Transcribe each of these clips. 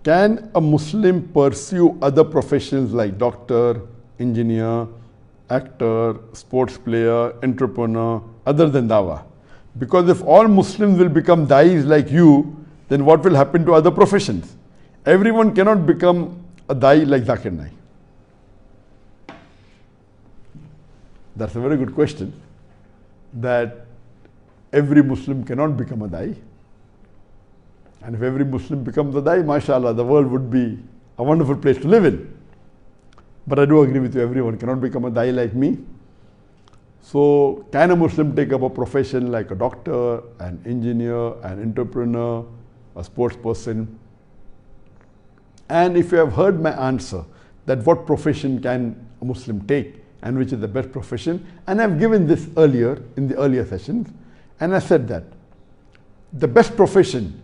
Can a Muslim pursue other professions like doctor, engineer, actor, sports player, entrepreneur, other than dawah? Because if all Muslims will become dais like you, then what will happen to other professions? Everyone cannot become a dai like Zakir Naik. That's a very good question. That every Muslim cannot become a dai. And if every Muslim becomes a dai, mashallah, the world would be a wonderful place to live in. But I do agree with you, everyone cannot become a dai like me. So can a Muslim take up a profession like a doctor, an engineer, an entrepreneur, a sports person? And if you have heard my answer, that what profession can a Muslim take and which is the best profession, and I've given this earlier in the earlier sessions, and I said that the best profession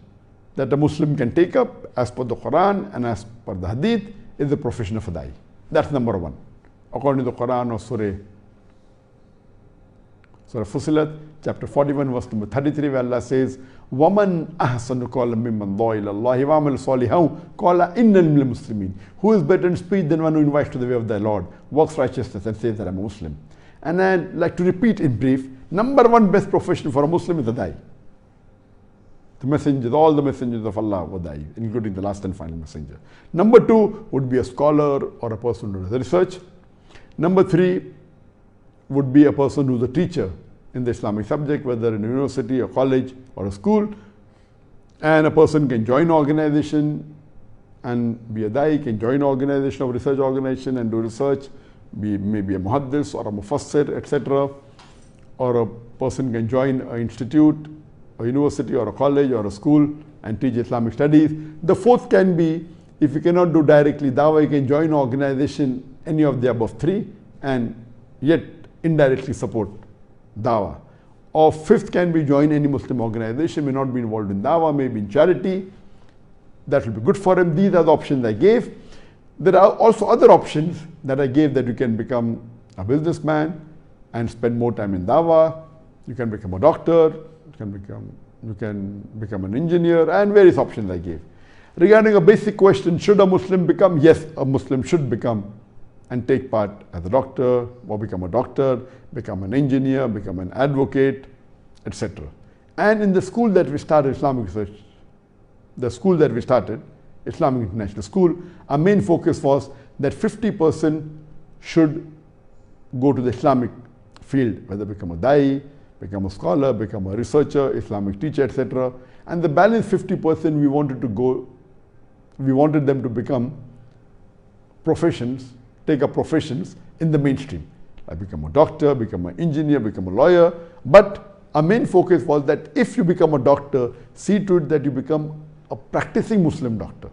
that a Muslim can take up as per the Quran and as per the Hadith is the profession of a dai. That's number one. According to the Quran or Surah Fussilat, chapter 41, verse number 33, where Allah says, وَمَنْ أَحْسَنُ قَوْلًا مِمَّنْ دَعَا إِلَى اللَّهِ وَعَمِلَ صَالِحًا قَالَ إِنَّنِي مِنَ الْمُسْلِمِينَ. Who is better in speech than one who invites to the way of thy Lord, works righteousness and says that I'm a Muslim? And I'd like to repeat in brief, number one best profession for a Muslim is a dai. The messengers, all the messengers of Allah were dai, including the last and final messenger. Number two would be a scholar or a person who does research. Number three would be a person who's a teacher in the Islamic subject, whether in a university, a college, or a school. And a person can join an organization and be a dai, can join an organization of research organization and do research, maybe a muhaddis or a mufassir, etc. Or a person can join an institute, a university or a college or a school and teach Islamic studies. The fourth can be, if you cannot do directly dawah, you can join an organization, any of the above three, and yet indirectly support dawah. Or fifth can be join any Muslim organization, may not be involved in dawah, maybe in charity. That will be good for him. These are the options I gave. There are also other options that I gave, that you can become a businessman and spend more time in dawah. You can become a doctor, you can become an engineer, and various options I gave. Regarding a basic question, should a Muslim become? Yes, a Muslim should become and take part as a doctor, or become a doctor, become an engineer, become an advocate, etc. And in the school that we started, Islamic Research, the school that we started, Islamic International School, our main focus was that 50% should go to the Islamic field, whether become a dai, become a scholar, become a researcher, Islamic teacher, etc. And the balance 50% we wanted them to become professions, take up professions in the mainstream. Like become a doctor, become an engineer, become a lawyer. But our main focus was that if you become a doctor, see to it that you become a practicing Muslim doctor.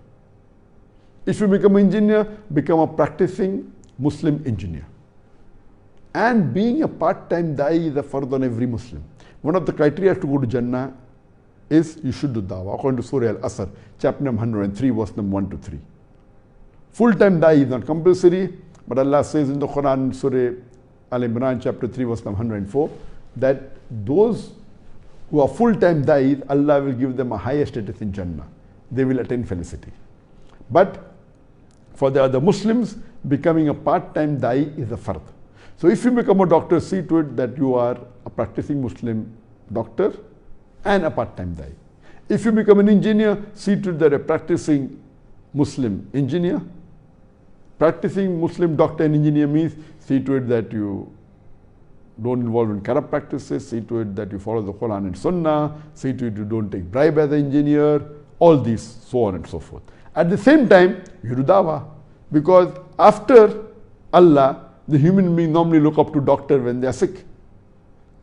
If you become an engineer, become a practicing Muslim engineer. And being a part-time dai is a fard on every Muslim. One of the criteria to go to Jannah is you should do dawah, according to Surah Al-Asr, chapter number 103, verse number 1 to 3. Full-time dai is not compulsory, but Allah says in the Quran, Surah Al-Imran, chapter 3, verse number 104, that those who are full-time dais, Allah will give them a higher status in Jannah. They will attain felicity. But for the other Muslims, becoming a part-time dai is a fard. So if you become a doctor, see to it that you are a practicing Muslim doctor and a part-time dai. If you become an engineer, see to it that you're a practicing Muslim engineer. Practicing Muslim doctor and engineer means see to it that you don't involve in corrupt practices, see to it that you follow the Quran and Sunnah, see to it you don't take bribe as an engineer, all these, so on and so forth. At the same time, you do dawah, because after Allah, the human beings normally look up to doctor when they are sick.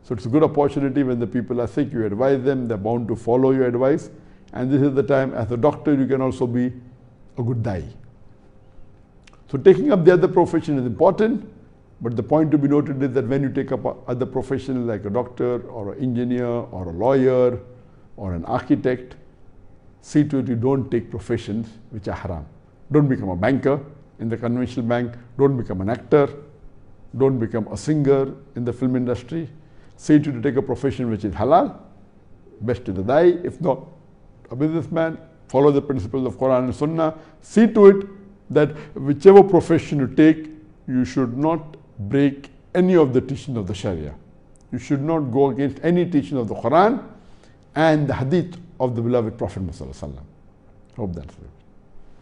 So it's a good opportunity when the people are sick, you advise them, they're bound to follow your advice. And this is the time, as a doctor, you can also be a good dai. So taking up the other profession is important, but the point to be noted is that when you take up other professions like a doctor or an engineer or a lawyer or an architect, see to it you don't take professions which are haram. Don't become a banker in the conventional bank, don't become an actor, don't become a singer in the film industry. See to take a profession which is halal, best to the dai, if not a businessman, Follow the principles of Quran and Sunnah. See to it that whichever profession you take, you should not break any of the teachings of the Sharia. You should not go against any teaching of the Quran and the hadith of the beloved Prophet Muhammad. Hope that's it.